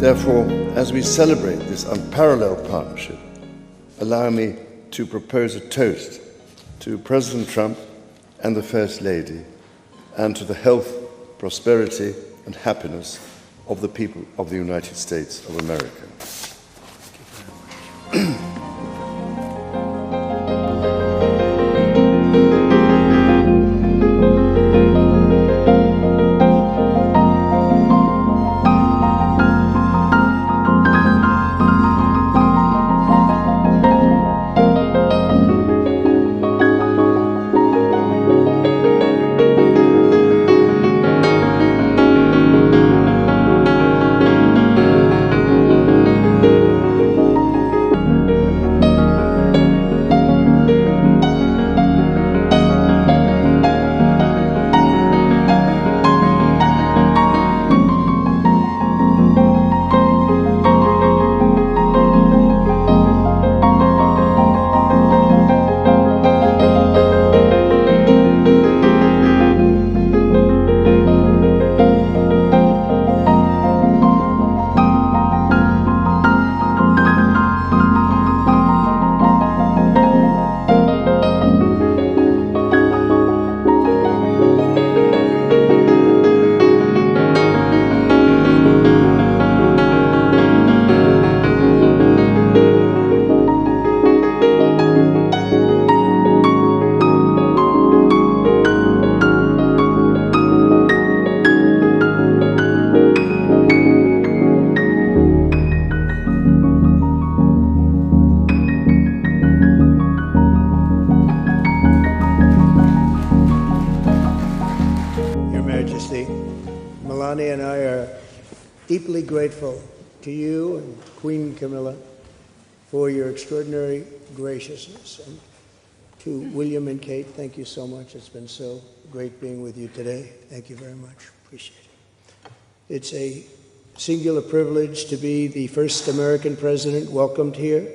Therefore, as we celebrate this unparalleled partnership, allow me to propose a toast to President Trump and the First Lady, and to the health, prosperity, and happiness of the people of the United States of America. Melania and I are deeply grateful to you and Queen Camilla for your extraordinary graciousness. And to William and Kate, thank you so much. It's been so great being with you today. Thank you very much. Appreciate it. It's a singular privilege to be the first American president welcomed here.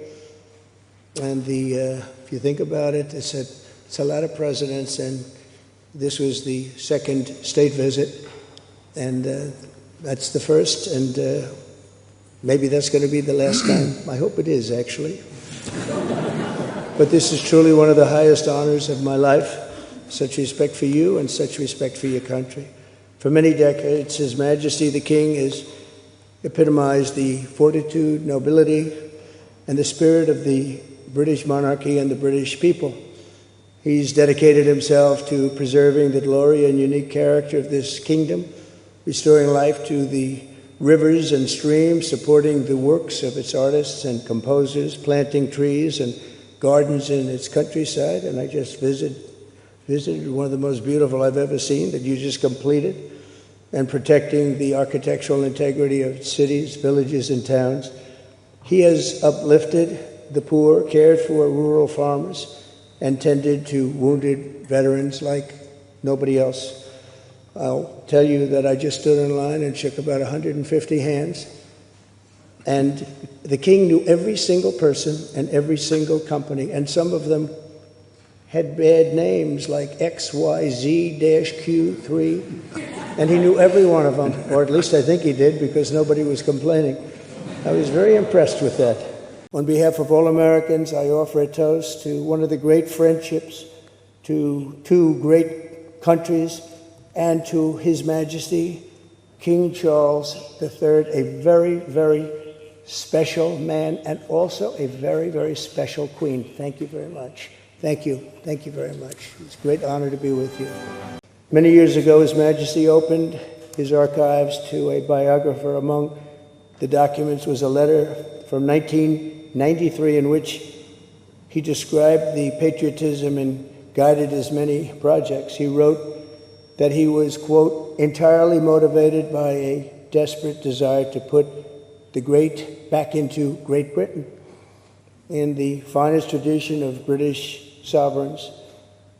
And if you think about it, it's a lot of presidents, and this was the second state visit. And that's the first, and maybe that's going to be the last time. I hope it is, actually. But this is truly one of the highest honors of my life. Such respect for you and such respect for your country. For many decades, His Majesty the King has epitomized the fortitude, nobility, and the spirit of the British monarchy and the British people. He's dedicated himself to preserving the glory and unique character of this kingdom, restoring life to the rivers and streams, supporting the works of its artists and composers, planting trees and gardens in its countryside. And I just visited one of the most beautiful I've ever seen that you just completed, and protecting the architectural integrity of cities, villages, and towns. He has uplifted the poor, cared for rural farmers, and tended to wounded veterans like nobody else. I'll tell you that I just stood in line and shook about 150 hands, and the king knew every single person and every single company, and some of them had bad names like XYZ-Q3, and he knew every one of them, or at least I think he did, because nobody was complaining. I was very impressed with that. On behalf of all Americans, I offer a toast to one of the great friendships, to two great countries, and to His Majesty, King Charles III, a very, very special man, and also a very, very special queen. Thank you very much. Thank you. Thank you very much. It's a great honor to be with you. Many years ago, His Majesty opened his archives to a biographer. Among the documents was a letter from 1993 in which he described the patriotism and guided his many projects. He wrote that he was, quote, entirely motivated by a desperate desire to put the great back into Great Britain. In the finest tradition of British sovereigns,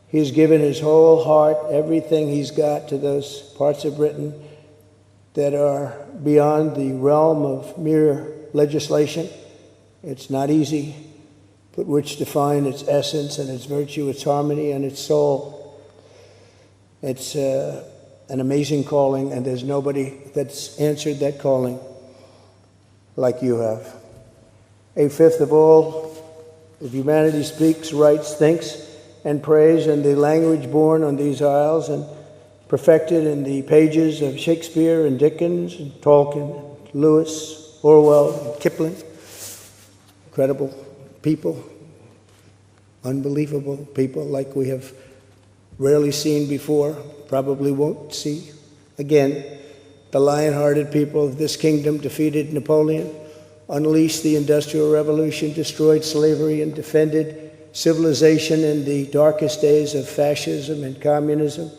he has given his whole heart, everything he's got, to those parts of Britain that are beyond the realm of mere legislation. It's not easy, but which define its essence and its virtue, its harmony and its soul. It's an amazing calling, and there's nobody that's answered that calling. like you have. A fifth of all of humanity speaks, writes, thinks, and prays in the language born on these isles and perfected in the pages of Shakespeare and Dickens and Tolkien, and Lewis, Orwell, and Kipling. Incredible people, unbelievable people like we have rarely seen before, probably won't see again. The lion-hearted people of this kingdom defeated Napoleon, unleashed the Industrial Revolution, destroyed slavery, and defended civilization in the darkest days of fascism and communism.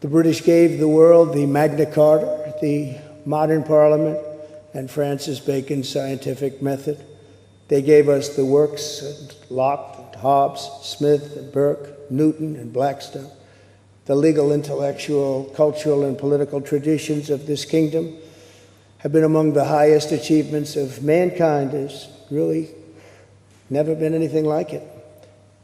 The British gave the world the Magna Carta, the modern parliament, and Francis Bacon's scientific method. They gave us the works of Locke, and Hobbes, Smith, and Burke, Newton, and Blackstone. The legal, intellectual, cultural, and political traditions of this kingdom have been among the highest achievements of mankind. There's really never been anything like it.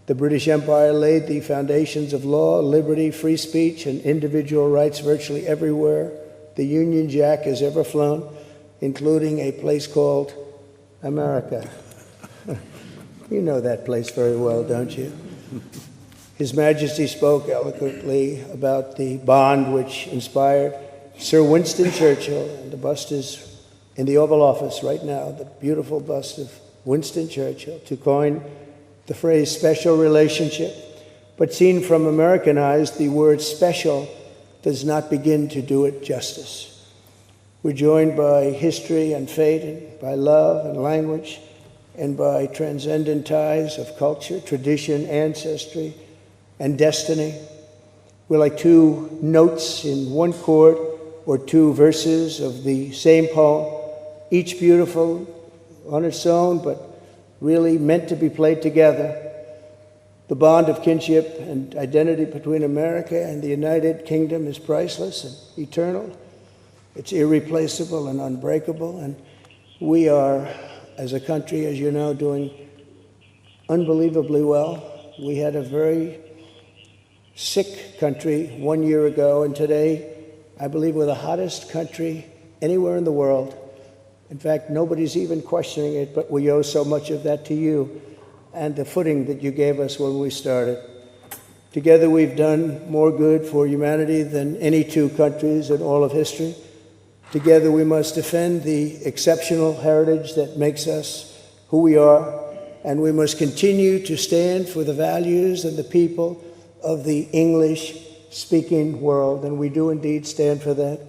The British Empire laid the foundations of law, liberty, free speech, and individual rights virtually everywhere the Union Jack has ever flown, including a place called America. You know that place very well, don't you? His Majesty spoke eloquently about the bond which inspired Sir Winston Churchill, and the bust is in the Oval Office right now, the beautiful bust of Winston Churchill, to coin the phrase special relationship. But seen from American eyes, the word special does not begin to do it justice. We're joined by history and fate, and by love and language, and by transcendent ties of culture, tradition, ancestry, and destiny. We're like two notes in one chord, or two verses of the same poem, each beautiful on its own, but really meant to be played together. The bond of kinship and identity between America and the United Kingdom is priceless and eternal. It's irreplaceable and unbreakable, and we are, as a country, as you know, doing unbelievably well. We had a very sick country 1 year ago, and today, I believe we're the hottest country anywhere in the world. In fact, nobody's even questioning it, but we owe so much of that to you and the footing that you gave us when we started. Together, we've done more good for humanity than any two countries in all of history. Together, we must defend the exceptional heritage that makes us who we are, and we must continue to stand for the values and the people of the English-speaking world, and we do indeed stand for that.